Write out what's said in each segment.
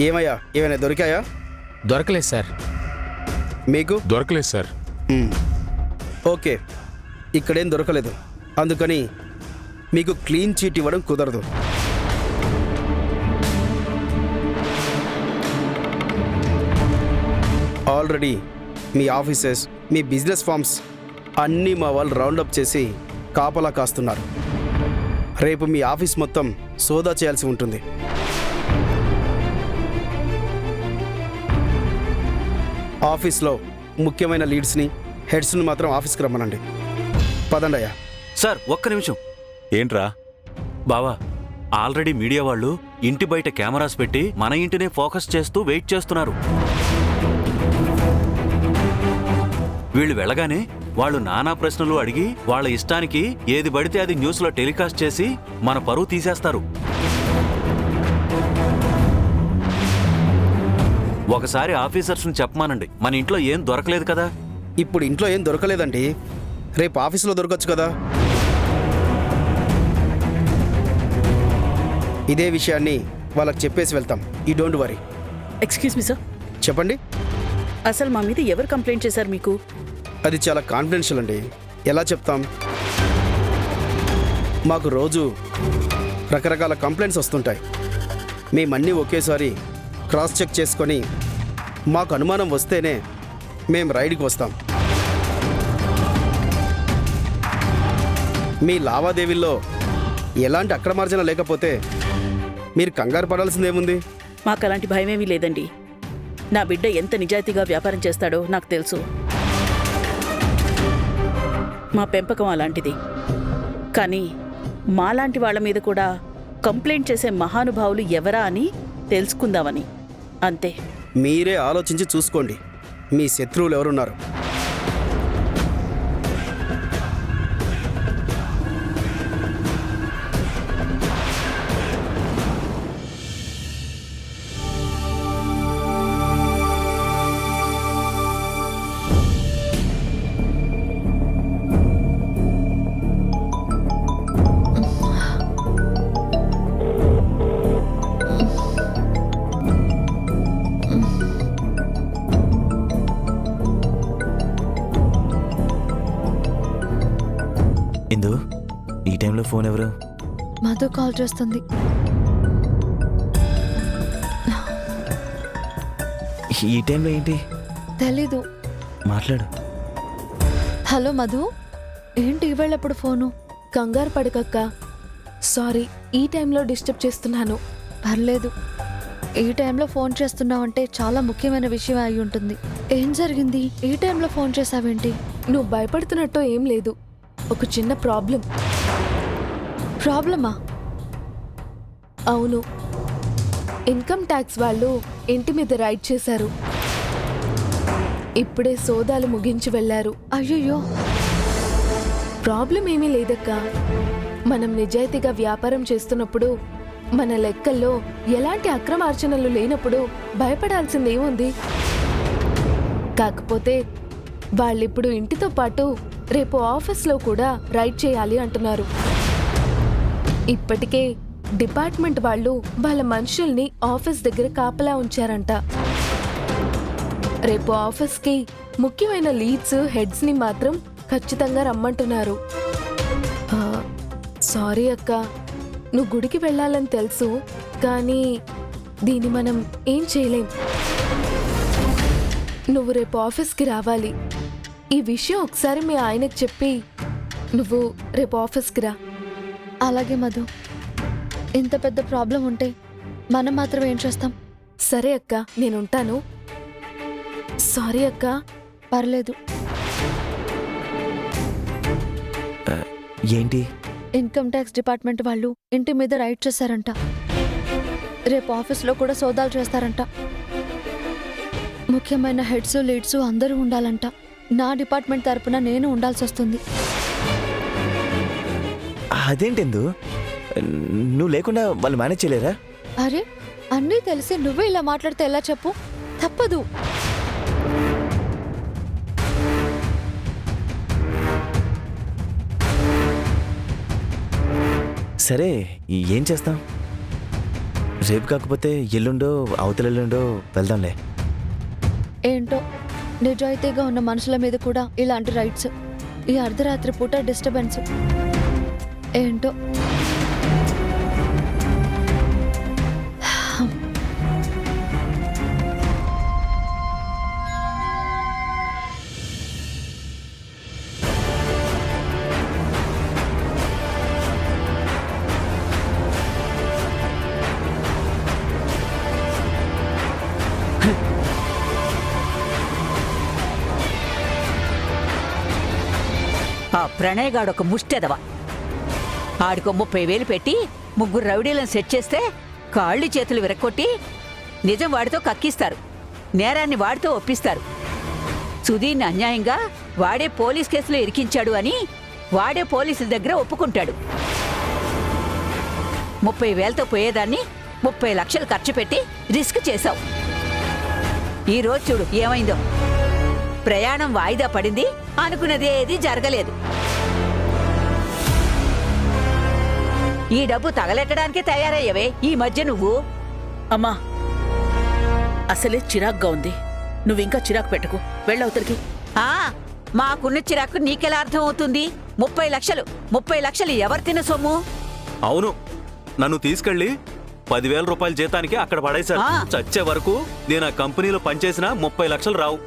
ఏమయ్యా, ఏమైనా దొరికాయా? దొరకలేదు సార్. మీకు దొరకలేదు సార్. ఓకే, ఇక్కడేం దొరకలేదు, అందుకని మీకు క్లీన్ చీట్ ఇవ్వడం కుదరదు. ఆల్రెడీ మీ ఆఫీసెస్, మీ బిజినెస్ ఫార్మ్స్ అన్నీ మా వాళ్ళు రౌండప్ చేసి కాపలా కాస్తున్నారు. రేపు మీ ఆఫీస్ మొత్తం సోదా చేయాల్సి ఉంటుంది. ఆఫీస్లో ముఖ్యమైన లీడ్స్ని, హెడ్స్ని మాత్రం ఆఫీస్కి రమ్మనండి. పదండి అయ్యా. సార్ ఒక్క నిమిషం. ఏంట్రా? బావా, ఆల్రెడీ మీడియా వాళ్ళు ఇంటి బయట కెమెరాస్ పెట్టి మన ఇంటినే ఫోకస్ చేస్తూ వెయిట్ చేస్తున్నారు. వీళ్ళు వెళ్ళగానే వాళ్ళు నానా ప్రశ్నలు అడిగి వాళ్ళ ఇష్టానికి ఏది పడితే అది న్యూస్లో టెలికాస్ట్ చేసి మన పరువు తీసేస్తారు. ఒకసారి ఆఫీసర్స్ని చెప్పమానండి, మన ఇంట్లో ఏం దొరకలేదు కదా. ఇప్పుడు ఇంట్లో ఏం దొరకలేదండి, రేపు ఆఫీసులో దొరకచ్చు కదా. ఇదే విషయాన్ని వాళ్ళకి చెప్పేసి వెళ్తాం. ఈ don't worry. Excuse me sir. చెప్పండి. అసలు మా మీద ఎవరు కంప్లైంట్ చేశారు మీకు? అది చాలా కాన్ఫిడెన్షియల్ అండి, ఎలా చెప్తాం. మాకు రోజు రకరకాల కంప్లైంట్స్ వస్తుంటాయి. మేమన్నీ ఒకేసారి క్రాస్ చెక్ చేసుకొని మాకు అనుమానం వస్తేనే మేము రైడ్కి వస్తాం. మీ లావాదేవీల్లో ఎలాంటి అక్రమార్జన లేకపోతే మీరు కంగారు పడాల్సిందేముంది? మాకు అలాంటి భయమేమీ లేదండి. నా బిడ్డ ఎంత నిజాయితీగా వ్యాపారం చేస్తాడో నాకు తెలుసు. మా పెంపకం అలాంటిది. కానీ మాలాంటి వాళ్ళ మీద కూడా కంప్లైంట్ చేసే మహానుభావులు ఎవరా అని తెలుసుకుందామని, అంతే. మీరే ఆలోచించి చూసుకోండి, మీ శత్రువులు ఎవరున్నారు. ఇందు, ఈ టైంలో ఫోన్ ఎవరు? మధు కాల్ చేస్తుంది. ఈ టైంలో ఏంటి? తెలీదు. మాట్లాడు. హలో మధు, ఏంటి ఇవాళప్పుడు ఫోను? కంగారు పడకక్క, సారీ ఈ టైంలో డిస్టర్బ్ చేస్తున్నాను. పర్లేదు. ఈ టైంలో ఫోన్ చేస్తున్నావంటే చాలా ముఖ్యమైన విషయం అయి ఉంటుంది. ఏం జరిగింది? ఈ టైంలో ఫోన్ చేసావేంటి? నువ్వు భయపడుతున్నట్టు ఏం లేదు, ఒక చిన్న ప్రాబ్లం. ప్రాబ్లమా? అవును, ఇన్కమ్ ట్యాక్స్ వాళ్ళు ఇంటి మీద రైడ్ చేశారు. ఇప్పుడే సోదాలు ముగించి వెళ్లారు. అయ్యయ్యో. ప్రాబ్లం ఏమీ లేదక్క. మనం నిజాయితీగా వ్యాపారం చేస్తున్నప్పుడు, మన లెక్కల్లో ఎలాంటి అక్రమార్చనలు లేనప్పుడు భయపడాల్సిందేముంది? కాకపోతే వాళ్ళిప్పుడు ఇంటితో పాటు రేపు ఆఫీస్లో కూడా రైడ్ చేయాలి అంటున్నారు. ఇప్పటికే డిపార్ట్మెంట్ వాళ్ళు వాళ్ళ మనుషుల్ని ఆఫీస్ దగ్గర కాపలా ఉంచారంట. రేపు ఆఫీస్కి ముఖ్యమైన లీడ్స్, హెడ్స్ని మాత్రం ఖచ్చితంగా రమ్మంటున్నారు. సారీ అక్క, నువ్వు గుడికి వెళ్ళాలని తెలుసు, కానీ దీన్ని మనం ఏం చేయలేం. నువ్వు రేపు ఆఫీస్కి రావాలి. ఈ విషయం ఒకసారి మీ ఆయనకు చెప్పి నువ్వు రేపు ఆఫీస్కి రా. అలాగే మధు, ఇంత పెద్ద ప్రాబ్లం ఉంటే మనం మాత్రం ఏం చేస్తాం? సరే అక్క, నేనుంటాను. సారీ అక్క. పర్లేదు. ఏంటి? ఇన్కమ్ ట్యాక్స్ డిపార్ట్మెంట్ వాళ్ళు ఇంటి మీద రైడ్ చేశారంట. రేపు ఆఫీస్లో కూడా సోదాలు చేస్తారంట. ముఖ్యమైన హెడ్స్, లీడ్స్ అందరూ ఉండాలంట. నా డిపార్ట్మెంట్ తరపున నేను ఉండాల్సి వస్తుంది. అదేంటెందు, నువ్వు లేకుండా వాళ్ళు మేనేజ్ చేయలేరా? అరే, అన్నీ తెలిసి నువ్వే ఇలా మాట్లాడితే ఎలా చెప్పు? తప్పదు. సరే, ఏం చేస్తాం? రేపు కాకపోతే ఎల్లుండో అవతల ఎల్లుండో వెళ్దాంలే. ఏంటో నిజాయితీగా ఉన్న మనుషుల మీద కూడా ఇలాంటి రైట్స్, ఈ అర్ధరాత్రి పూట డిస్టర్బెన్స్ ఏంటో. ఆ ప్రణయ్ గాడు ఒక ముష్టెదవ. ఆడికో 30,000 పెట్టి 3 రౌడీలను సెట్ చేస్తే కాళ్ళు చేతులు విరక్కొట్టి నిజం వాడితో కక్కిస్తారు, నేరాన్ని వాడితో ఒప్పిస్తారు. సుధీర్ని అన్యాయంగా వాడే పోలీస్ కేసులో ఇరికించాడు అని వాడే పోలీసుల దగ్గర ఒప్పుకుంటాడు. 30,000తో పోయేదాన్ని 30 లక్షలు ఖర్చు పెట్టి రిస్క్ చేశావు. ఈరోజు చూడు ఏమైందో. ప్రయాణం వాయిదా పడింది, అనుకున్నది ఏది జరగలేదు. ఈ డబ్బు తగలెట్టడానికే తయారయ్యవే ఈ మధ్య నువ్వు. అమ్మా, అసలే చిరాగ్గా ఉంది. నువ్వింకా చిరాకు పెట్టుకు, వెళ్ళవుతరికి. ఆ మాకున్న చిరాకు నీకెలా అర్థం అవుతుంది? 30 లక్షలు ఎవరు తిన్న సొమ్ము? అవును, నన్ను తీసుకెళ్ళి 10,000 రూపాయల జీతానికి అక్కడ పడేశారు. ఆ. చచ్చే వరకు నేను ఆ కంపెనీలో పనిచేసిన 30 లక్షలు రావు.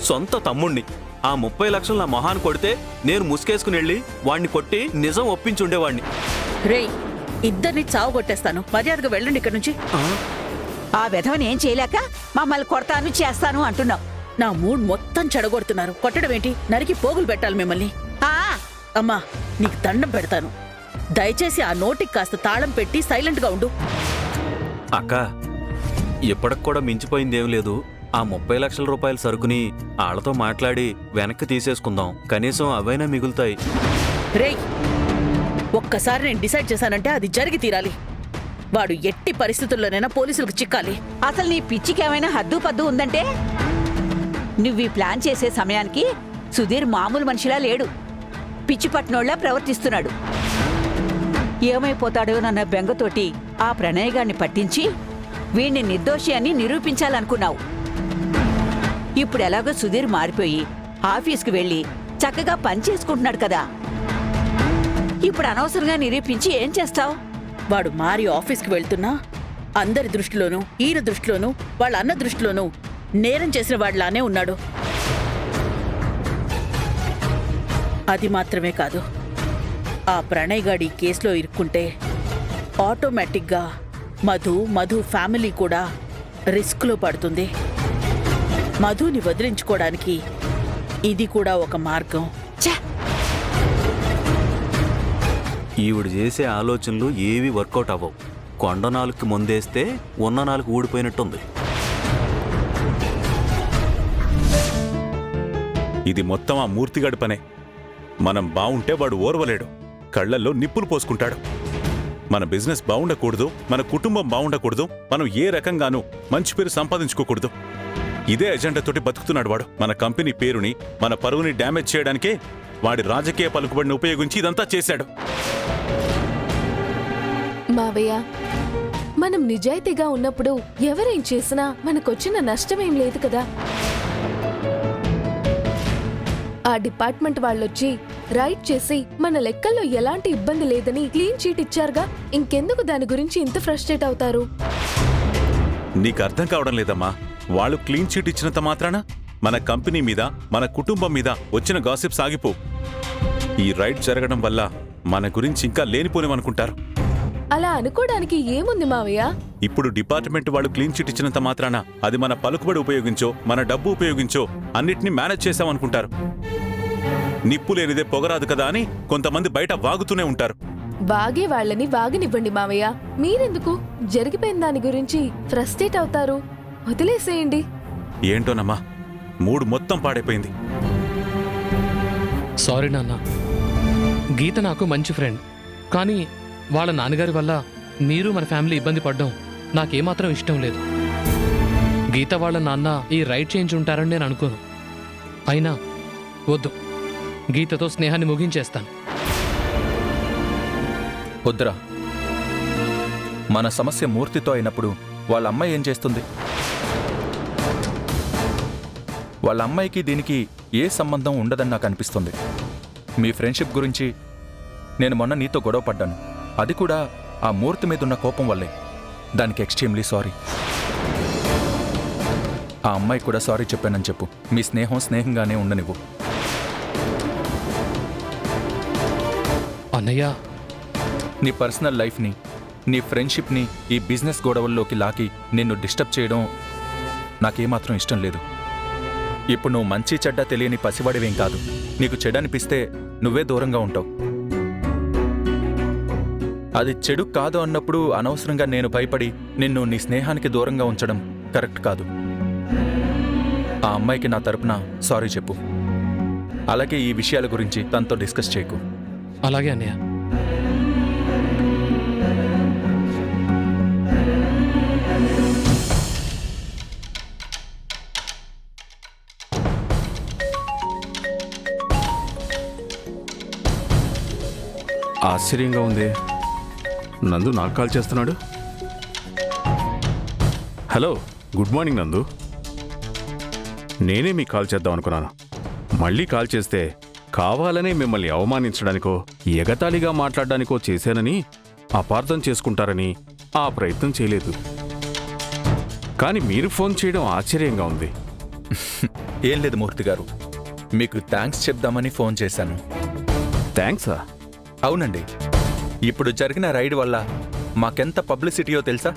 సొంత తమ్ముణ్ణి ఆ 30 లక్షలు నా మొహాన్ని కొడితే నేను ముసుకేసుకుని వెళ్ళి వాణ్ణి కొట్టి నిజం ఒప్పించుండేవాణ్ణి. రేయ్, ఇద్దరిని చావు కొట్టేస్తాను. మర్యాదగా వెళ్ళండి ఇక్కడి నుంచి. ఆ విధవని ఏం చేయలేక మమ్మల్ని కొడతాను చేస్తాను అంటున్నావు. నా మూడ్ మొత్తం చెడగొడుతున్నారు. కొట్టడం ఏంటి? నరికి పోగులు పెట్టాలి మిమ్మల్ని. ఆ అమ్మా, నీకు దండం పెడతాను. దయచేసి ఆ నోటికి కాస్త తాళం పెట్టి సైలెంట్గా ఉండు. అక్క, ఇప్పటికి కూడా మించిపోయిందేం లేదు. ఆ 30 లక్షల రూపాయల సరుకుని ఆళ్లతో మాట్లాడి వెనక్కి తీసేసుకుందాం. కనీసం అవైనా మిగులుతాయి. రేయ్, ఒక్కసారి నేను డిసైడ్ చేశానంటే అది జరిగి తీరాలి. వాడు ఎట్టి పరిస్థితుల్లోనైనా పోలీసులకు చిక్కాలి. అసలు నీ పిచ్చికేమైనా హద్దు పద్దు ఉందంటే? నువ్వు ఈ ప్లాన్ చేసే సమయానికి సుధీర్ మామూలు మనిషిలా లేడు, పిచ్చి పట్టినోళ్లా ప్రవర్తిస్తున్నాడు. ఏమైపోతాడోనన్న బెంగతోటి ఆ ప్రణయ్ గారిని పట్టించి వీణ్ణి నిర్దోషి అని నిరూపించాలనుకున్నావు. ఇప్పుడు ఎలాగో సుధీర్ మారిపోయి ఆఫీస్కి వెళ్ళి చక్కగా పని చేసుకుంటున్నాడు కదా. ఇప్పుడు అనవసరంగా నిరూపించి ఏం చేస్తావు? వాడు మారి ఆఫీస్కి వెళ్తున్నా అందరి దృష్టిలోనూ, ఈయన దృష్టిలోనూ, వాళ్ళ అన్న దృష్టిలోనూ నేరం చేసిన వాడిలానే ఉన్నాడు. అది మాత్రమే కాదు, ఆ ప్రణయ్ గాడి కేసులో ఇరుక్కుంటే ఆటోమేటిక్గా మధు ఫ్యామిలీ కూడా రిస్క్లో పడుతుంది. మధుని వదిలించుకోవడానికి ఇది కూడా ఒక మార్గం. ఛే! ఈవిడ చేసే ఆలోచనలు ఏవి వర్కౌట్ అవ్వవు. కొండ నాలుగుకి ముందేస్తే ఉన్న నాలుగు ఊడిపోయినట్టుంది. ఇది మొత్తం ఆ మూర్తిగాడి పనే. మనం బావుంటే వాడు ఓర్వలేడు, కళ్లల్లో నిప్పులు పోసుకుంటాడు. మన బిజినెస్ బాగుండకూడదు, మన కుటుంబం బాగుండకూడదు, మనం ఏ రకంగానూ మంచి పేరు సంపాదించుకోకూడదు. ఇదే ఎజెండాతోటి బతుకుతున్నాడు వాడు. మన కంపెనీ పేరుని, మన పరువుని డ్యామేజ్ చేయడానికే వాడి రాజకీయ పలుకుబడిని ఉపయోగించి ఇదంతా చేశాడు. మావయ్య, మనం నిజాయితీగా ఉన్నప్పుడు ఎవరేం చేసినా మనకొచ్చిన నష్టమేం లేదు కదా. ఆ డిపార్ట్మెంట్ వాళ్ళొచ్చి రైట్ చేసి మన లెక్కల్లో ఎలాంటి ఇబ్బంది లేదని క్లీన్ చీట్ ఇచ్చారుగా. ఇంకెందుకు దాని గురించి ఇంత ఫ్రస్ట్రేట్ అవుతారు? నీకు అర్థం కావడం లేదమ్మా. వాళ్ళు క్లీన్ చీట్ ఇచ్చినంత మాత్రాన మన కంపెనీ మీద, మన కుటుంబం మీద వచ్చిన గాసిప్స్ ఆగిపో. ఈ రైట్ జరగడం వల్ల మన గురించి ఇంకా లేనిపోనేమనుకుంటారు. అలా అనుకోవడానికి ఏముంది మావయ్య? ఇప్పుడు డిపార్ట్మెంట్ వాళ్ళు క్లీన్ చిట్ ఇచ్చినంత మాత్రాన అది మన పలుకుబడి ఉపయోగించో, మన డబ్బు ఉపయోగించో అన్నిటినీ మేనేజ్ చేశామనుకుంటారు. నిప్పు లేనిదే పొగరాదు కదా అని కొంతమంది బయట వాగుతూనే ఉంటారు. వాగే వాళ్ళని వాగనివ్వండి మావయ్య. మీరెందుకు జరిగిపోయిన దాని గురించి ఫ్రస్ట్రేట్ అవుతారు? వదిలేసేయండి. ఏంటోనమ్మా, మూడు మొత్తం పాడైపోయింది. సారీ నాన్న. గీత నాకు మంచి ఫ్రెండ్, కానీ వాళ్ళ నాన్నగారి వల్ల మీరు మన ఫ్యామిలీ ఇబ్బంది పడ్డం నాకేమాత్రం ఇష్టం లేదు. గీత వాళ్ళ నాన్న ఈ రైట్ చేయించి ఉంటారని నేను అనుకోను. అయినా వద్దు, గీతతో స్నేహాన్ని ముగించేస్తాను. వద్దురా, మన సమస్య మూర్తితో అయినప్పుడు వాళ్ళ అమ్మాయి ఏం చేస్తుంది? వాళ్ళ అమ్మాయికి దీనికి ఏ సంబంధం ఉండదని నాకు అనిపిస్తుంది. మీ ఫ్రెండ్షిప్ గురించి నేను మొన్న నీతో గొడవ పడ్డాను. అది కూడా ఆ మూర్తి మీద ఉన్న కోపం వల్లే. దానికి ఎక్స్ట్రీమ్లీ సారీ. ఆ అమ్మాయి కూడా సారీ చెప్పానని చెప్పు. మీ స్నేహం స్నేహంగానే ఉండనివ్వు. అన్నయ్య, నీ పర్సనల్ లైఫ్ని, నీ ఫ్రెండ్షిప్ని ఈ బిజినెస్ గొడవల్లోకి లాకి నిన్ను డిస్టర్బ్ చేయడం నాకేమాత్రం ఇష్టం లేదు. ఇప్పుడు నువ్వు మంచి చెడ్డ తెలియని పసివాడివేం కాదు. నీకు చెడనిపిస్తే నువ్వే దూరంగా ఉంటావు. అది చెడు కాదు అన్నప్పుడు అనవసరంగా నేను భయపడి నిన్ను నీ స్నేహానికి దూరంగా ఉంచడం కరెక్ట్ కాదు. ఆ అమ్మాయికి నా తరపున సారీ చెప్పు. అలాగే ఈ విషయాల గురించి తనతో డిస్కస్ చేయకు. అలాగే అన్నయ్య. ఆశ్చర్యంగా ఉంది. నందు నాకు కాల్ చేస్తున్నాడు. హలో, గుడ్ మార్నింగ్ నందు. నేనే మీకు కాల్ చేద్దాం అనుకున్నాను. మళ్ళీ కాల్ చేస్తే కావాలనే మిమ్మల్ని అవమానించడానికో ఎగతాళిగా మాట్లాడడానికో చేశానని అపార్థం చేసుకుంటారని ఆ ప్రయత్నం చేయలేదు. కానీ మీరు ఫోన్ చేయడం ఆశ్చర్యంగా ఉంది. ఏం లేదు మూర్తి గారు, మీకు థ్యాంక్స్ చెప్దామని ఫోన్ చేశాను. థ్యాంక్సా? అవునండి. ఇప్పుడు జరిగిన రైడ్ వల్ల మాకెంత పబ్లిసిటీయో తెలుసా?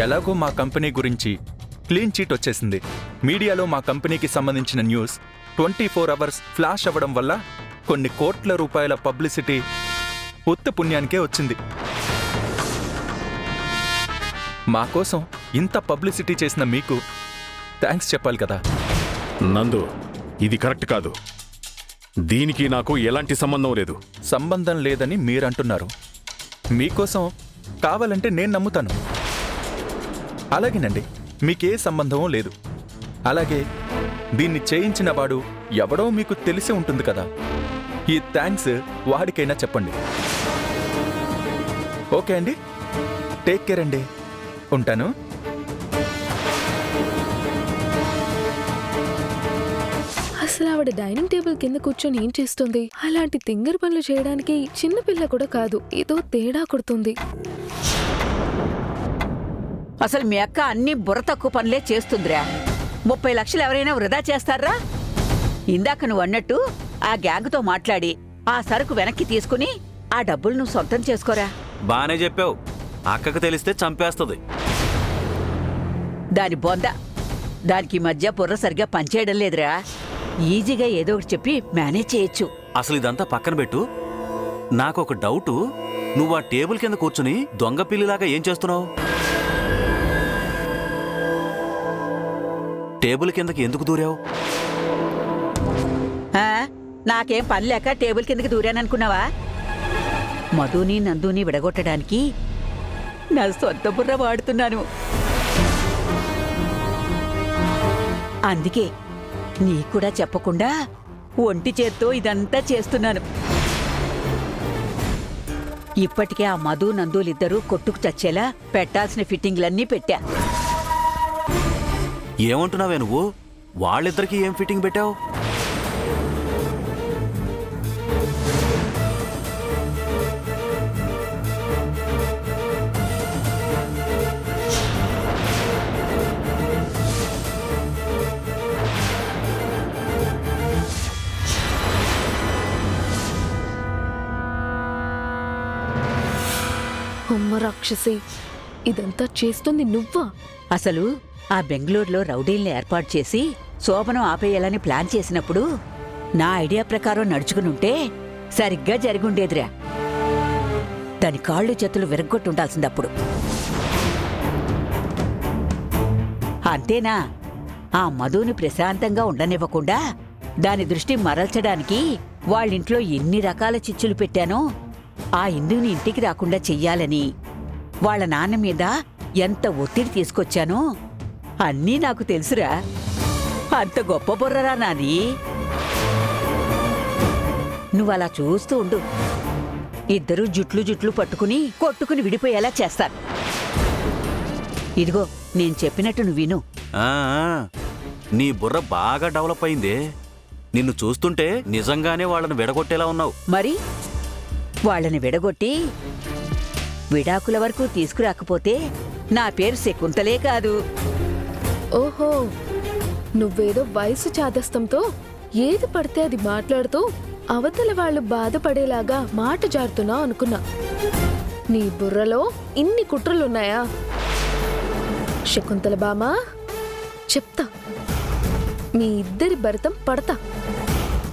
ఎలాగో మా కంపెనీ గురించి క్లీన్ చీట్ వచ్చేసింది. మీడియాలో మా కంపెనీకి సంబంధించిన న్యూస్ 24 అవర్స్ ఫ్లాష్ అవ్వడం వల్ల కొన్ని కోట్ల రూపాయల పబ్లిసిటీ ఉత్త పుణ్యానికే వచ్చింది. మా కోసం ఇంత పబ్లిసిటీ చేసిన మీకు థ్యాంక్స్ చెప్పాలి కదా. నందు, ఇది కరెక్ట్ కాదు. దీనికి నాకు ఎలాంటి సంబంధం లేదు. సంబంధం లేదని మీరంటున్నారు. మీకోసం కావాలంటే నేను నమ్ముతాను. అలాగేనండి, మీకే సంబంధమూ లేదు. అలాగే దీన్ని చేయించిన వాడు ఎవడో మీకు తెలిసి ఉంటుంది కదా. ఈ థ్యాంక్స్ వాడికైనా చెప్పండి. ఓకే అండి, టేక్ కేర్ అండి. ఉంటాను. అసలు ఆవిడ డైనింగ్ టేబుల్ కింద కూర్చొని ఏం చేస్తుంది? అలాంటి తింగర్ పనులు చేయడానికి చిన్నపిల్ల కూడా కాదు. ఏదో తేడా కొడుతుంది. అసలు మీ అక్క అన్ని బుర్ర తక్కువ పనులే చేస్తుందిరా. 30 లక్షలు ఎవరైనా వృధా చేస్తారా? ఇందాక నువ్వు అన్నట్టు ఆ గ్యాంగ్తో మాట్లాడి ఆ సరుకు వెనక్కి తీసుకుని ఆ డబ్బులు నువ్వు సొంతం చేసుకోరా. బానే చెప్పావు. అక్కకు తెలిస్తే చంపేస్తుంది. దాని బొంద. దానికి ఈ మధ్య బుర్ర సరిగ్గా పనిచేయడం లేదురా. ఈజీగా ఏదో ఒకటి చెప్పి మేనేజ్ చేయొచ్చు. అసలు ఇదంతా పక్కన పెట్టు. నాకు ఒక డౌటు. నువ్వు ఆ టేబుల్ కింద కూర్చుని దొంగ పిల్లిలాగా ఏం చేస్తున్నావు? టేబుల్ కిందకి ఎందుకు దూరావు? నాకేం పని లేక టేబుల్ కిందకి దూరాననుకున్నావా? మధుని నందుని విడగొట్టడానికి నా సొంత బుర్ర వాడుతున్నాను. అందుకే నీకూడా చెప్పకుండా ఒంటి చేత్తో ఇదంతా చేస్తున్నాను. ఇప్పటికే ఆ మధు నందులిద్దరూ కొట్టుకు చచ్చేలా పెట్టాల్సిన ఫిట్టింగ్లన్నీ పెట్టా. ఏమంటున్నావే నువ్వు? వాళ్ళిద్దరికి ఏం ఫిట్టింగ్ పెట్టావు? అమ్మ రాక్షసి, ఇదంతా చేస్తుంది నువ్వా? అసలు ఆ బెంగళూరులో రౌడీల్ని ఏర్పాటు చేసి శోభనం ఆపేయాలని ప్లాన్ చేసినప్పుడు నా ఐడియా ప్రకారం నడుచుకునుంటే సరిగ్గా జరిగుండేదిరా. దాని కాళ్ళు చేతులు విరగ్గొట్టుండాల్సిందప్పుడు. అంతేనా, ఆ మధుని ప్రశాంతంగా ఉండనివ్వకుండా దాని దృష్టి మరల్చడానికి వాళ్ళింట్లో ఎన్ని రకాల చిచ్చులు పెట్టానో ఆ ఇందుని ఇంటికి రాకుండా చెయ్యాలని వాళ్ళ నాన్న మీద ఎంత ఒత్తిడి తీసుకొచ్చానో అన్నీ నాకు తెలుసురా. అంత గొప్ప బుర్రరా నాది. నువ్వలా చూస్తూ ఉండు. ఇద్దరూ జుట్లు పట్టుకుని కొట్టుకుని విడిపోయేలా చేస్తారు. ఇదిగో నేను చెప్పినట్టు నువ్వు విను. ఆ, నీ బుర్ర బాగా డెవలప్ అయిందే. నిన్ను చూస్తుంటే నిజంగానే వాళ్ళని విడగొట్టేలా ఉన్నావు. మరి వాళ్ళని విడగొట్టి విడాకుల వరకు తీసుకురాకపోతే నా పేరు శకుంతలే కాదు. ఓహో, నువ్వేదో వయసు చాదస్తంతో ఏది పడితే అది మాట్లాడుతూ అవతల వాళ్ళు బాధపడేలాగా మాట జారుతున్నావు అనుకున్నా. నీ బుర్రలో ఇన్ని కుట్రలున్నాయా? శకుంతల బామా, చెప్తా, మీ ఇద్దరి భరతం పడతా.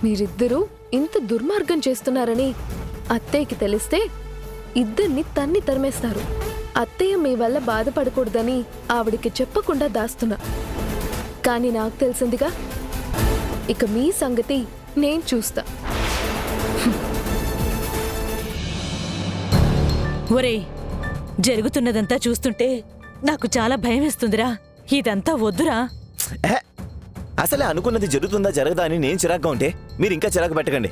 మీరిద్దరూ ఇంత దుర్మార్గం చేస్తున్నారని అత్తయ్యకి తెలిస్తే ఇద్దరిని తన్ని తరిమేస్తారు. అత్తయ్య మీ వల్ల బాధపడకూడదని ఆవిడికి చెప్పకుండా దాస్తున్నా. కానీ నాకు తెలిసిందిగా, ఇక మీ సంగతి నేను చూస్తా. ఒరేయ్, జరుగుతున్నదంతా చూస్తుంటే నాకు చాలా భయం వేస్తుందిరా. ఇదంతా వద్దురా. అసలే అనుకున్నది జరుగుతుందా జరగదా అని నేను చిరాగ్గా ఉంటే మీరు ఇంకా చిరాకు పెట్టకండి.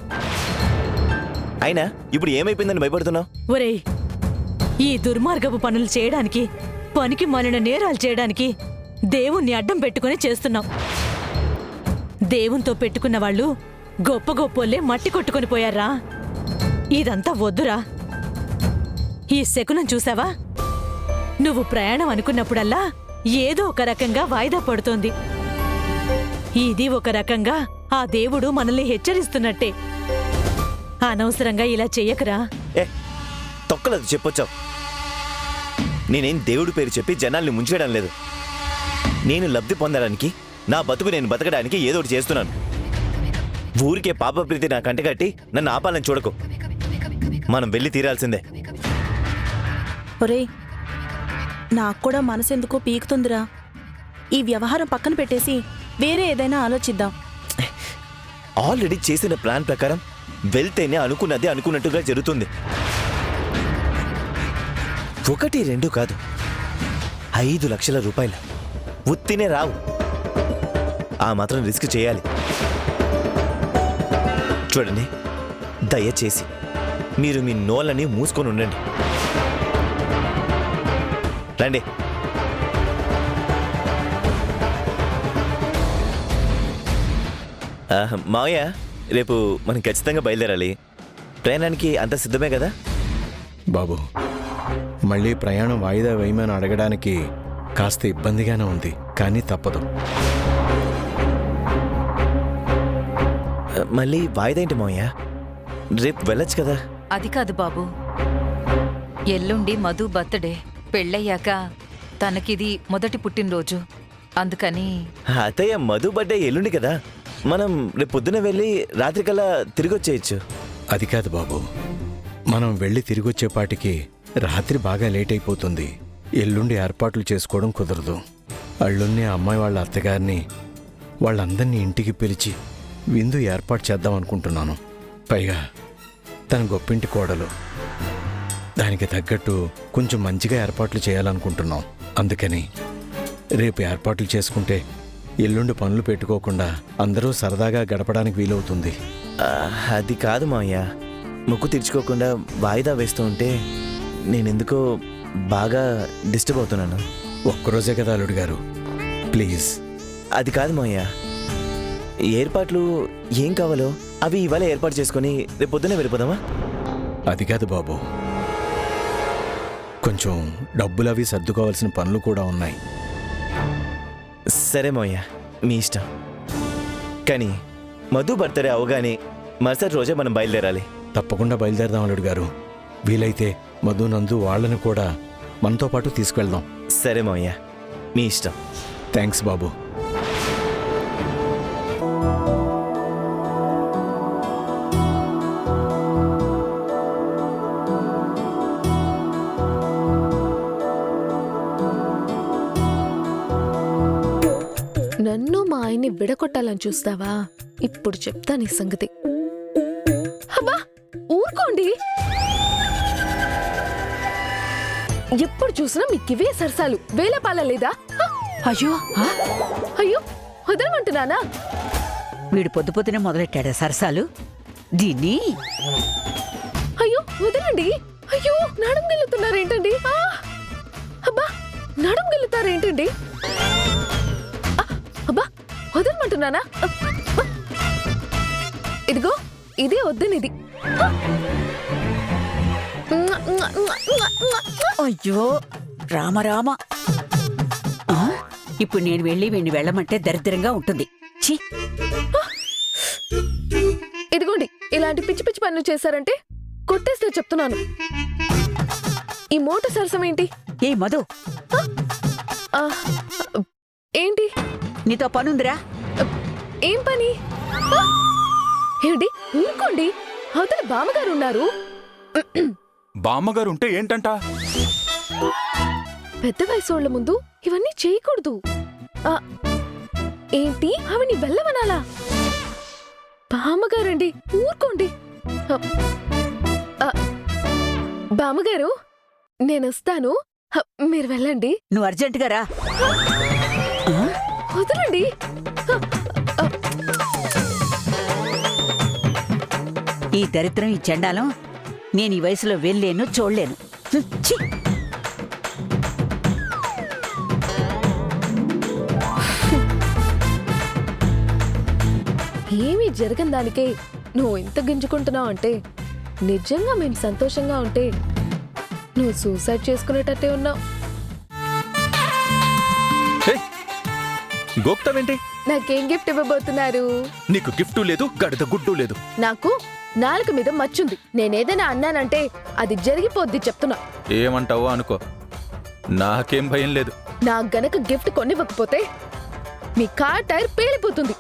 అయినా ఇప్పుడు ఏమైపోయిందని భయపడుతున్నావు? ఒరేయ్, ఈ దుర్మార్గపు పనులు చేయడానికి, పనికి మాలిన నేరాలు చేయడానికి దేవుణ్ణి అడ్డం పెట్టుకుని చేస్తున్నాం. దేవునితో పెట్టుకున్న వాళ్ళు గొప్ప గొప్పోళ్ళే మట్టి కొట్టుకొని పోయారా. ఇదంతా వద్దురా. ఈ శకునం చూసావా? నువ్వు ప్రయాణం అనుకున్నప్పుడల్లా ఏదో ఒక రకంగా వాయిదా పడుతోంది. ఇది ఒక రకంగా ఆ దేవుడు మనల్ని హెచ్చరిస్తున్నట్టే. అనవసరంగా ఇలా చెయ్యకరా. తొక్కలేదు చెప్పొచ్చావు. నేనేం దేవుడి పేరు చెప్పి జనాల్ని ముంచేయడం లేదు. నేను లబ్ధి పొందడానికి, నా బతుకు నేను బతకడానికి ఏదో ఒకటి చేస్తున్నాను. ఊరికే పాపప్రీతి నా కంటగట్టి నన్ను ఆపాలని చూడకు. మనం వెళ్ళి తీరాల్సిందే. ఒరేయ్, నాకు కూడా మనసెందుకో పీకుతుందిరా. ఈ వ్యవహారం పక్కన పెట్టేసి వేరే ఏదైనా ఆలోచిద్దాం. ఆల్రెడీ చేసిన ప్లాన్ ప్రకారం వెళ్తేనే అనుకున్నది అనుకున్నట్టుగా జరుగుతుంది. 1, 2 కాదు, 5 లక్షల రూపాయలు ఉత్తినే రావు. ఆ మాత్రం రిస్క్ చేయాలి. చూడండి, దయచేసి మీరు మీ నోళ్ళని మూసుకొని ఉండండి. రండి. మావయ్య, రేపు మనం ఖచ్చితంగా బయలుదేరాలి. ప్రయాణానికి అంత సిద్ధమే కదా? బాబు, మళ్ళీ ప్రయాణం వాయిదా వేయమని అడగడానికి కాస్త ఇబ్బందిగానే ఉంది, కానీ తప్పదు. మళ్ళీ వాయిదా ఏంటి మావయ్య? రేపు వెళ్ళొచ్చు కదా? అది కాదు బాబు, ఎల్లుండి మధు బర్త్డే. పెళ్ళయ్యాక తనకిది మొదటి పుట్టినరోజు. అందుకని అత్తయ్య, మధు బర్త్డే ఎల్లుండి కదా. మనం రేపు పొద్దున వెళ్ళి రాత్రికల్లా తిరిగి వచ్చేయచ్చు. అది కాదు బాబు, మనం వెళ్ళి తిరిగొచ్చేపాటికి రాత్రి బాగా లేట్ అయిపోతుంది. ఎల్లుండి ఏర్పాట్లు చేసుకోవడం కుదరదు. అల్లున్నే అమ్మాయి వాళ్ళ అత్తగారిని, వాళ్ళందరినీ ఇంటికి పిలిచి విందు ఏర్పాటు చేద్దాం అనుకుంటున్నాను. పైగా తన గొప్పింటి కోడలు. దానికి తగ్గట్టు కొంచెం మంచిగా ఏర్పాట్లు చేయాలనుకుంటున్నాం. అందుకని రేపు ఏర్పాట్లు చేసుకుంటే ఎల్లుండి పనులు పెట్టుకోకుండా అందరూ సరదాగా గడపడానికి వీలవుతుంది. అది కాదు మావయ్య, మొక్కు తీర్చుకోకుండా వాయిదా వేస్తూ ఉంటే నేనెందుకో బాగా డిస్టర్బ్ అవుతున్నాను. ఒక్కరోజే కదా అల్లుడు గారు, ప్లీజ్. అది కాదు మావయ్య, ఏర్పాట్లు ఏం కావాలో అవి ఇవాళ ఏర్పాటు చేసుకొని రేపు పొద్దునే వెళ్ళిపోదామా? అది కాదు బాబు, కొంచెం డబ్బులు అవి సర్దుకోవాల్సిన పనులు కూడా ఉన్నాయి. సరే మావయ్య, మీ ఇష్టం. కానీ మధు బర్త్డే అవగానే మరుసటి రోజే మనం బయలుదేరాలి. తప్పకుండా బయలుదేరదాం అల్లుడు గారు. వీలైతే మధు, నందు వాళ్ళని కూడా మనతో పాటు తీసుకెళ్దాం. సరే మావయ్య, మీ ఇష్టం. థ్యాంక్స్ బాబు. నన్ను మా ఆయన్ని విడగొట్టాలని చూస్తావా? ఇప్పుడు చెప్తా నీ సంగతి. అబ్బా, ఊరుకోండి. ఎప్పుడు చూసినా మీకు ఇవే సరసాలు. వేలపాల లేదా? అయ్యో అయ్యో, వదలమంటున్నానా? వీడు పొద్దునే మొదలెట్టాడా సరసాలు? దీన్ని అయ్యో వదలండి. అయ్యో నడుం గిల్లుతున్నారేంటండి? అబ్బా నడుం గిల్లుతారేంటండి? అబ్బా వదలమంటున్నానా? ఇదిగో ఇదే వద్దనిది. అయ్యో రామరామ. ఇప్పుడు నేను వెళ్ళి వీడిని వెళ్ళమంటే దరిద్రంగా ఉంటుంది. ఛీ, ఇదిగోండి ఇలాంటి పిచ్చి పిచ్చి పనులు చేశారంటే కొట్టేస్తే చెప్తున్నాను. ఈ మోట సరసం ఏంటి? ఏ మధు, ఆ, ఏంటి? నీతో పనుందిరా. ఏం పని? ఏంటి? ఊరుకోండి, అవతల బామ్మగారు ఉన్నారు. బామ్మగారు ఉంటే ఏంటంట? పెద్ద వయసు వాళ్ళ ముందు ఇవన్నీ చేయకూడదు. ఆ, ఏంటి ఆవిని వెళ్ళవనాలా? బామ్మగారండి, ఊరుకోండి. బామ్మగారు నేనొస్తాను, మీరు వెళ్ళండి. నువ్వు అర్జెంటుగా రా. వదలండి. ఈ దరిద్రం, ఈ చెండాలం నేను ఈ వయసులో వెళ్ళలేను, చూడలేను. ఛీ! ఏమీ జరగని దానికే నువ్వు ఎంత గింజుకుంటున్నావు అంటే, నిజంగా మేము సంతోషంగా ఉంటే నువ్వు సూసైడ్ చేసుకునేటట్టే ఉన్నావు. గోక్తావేంటి? నాకేం గిఫ్ట్ ఇవ్వబోతున్నారు? నీకు గిఫ్టు లేదు, గడిద గుడ్డు లేదు. నాకు నాలుక మీద మచ్చుంది. నేనేదైనా అన్నానంటే అది జరిగిపోద్ది చెప్తున్నా. ఏమంటావో అనుకో, నాకేం భయం లేదు. నాకు గనక గిఫ్ట్ కొనివ్వకపోతే మీ కార్ టైర్ పేలిపోతుంది.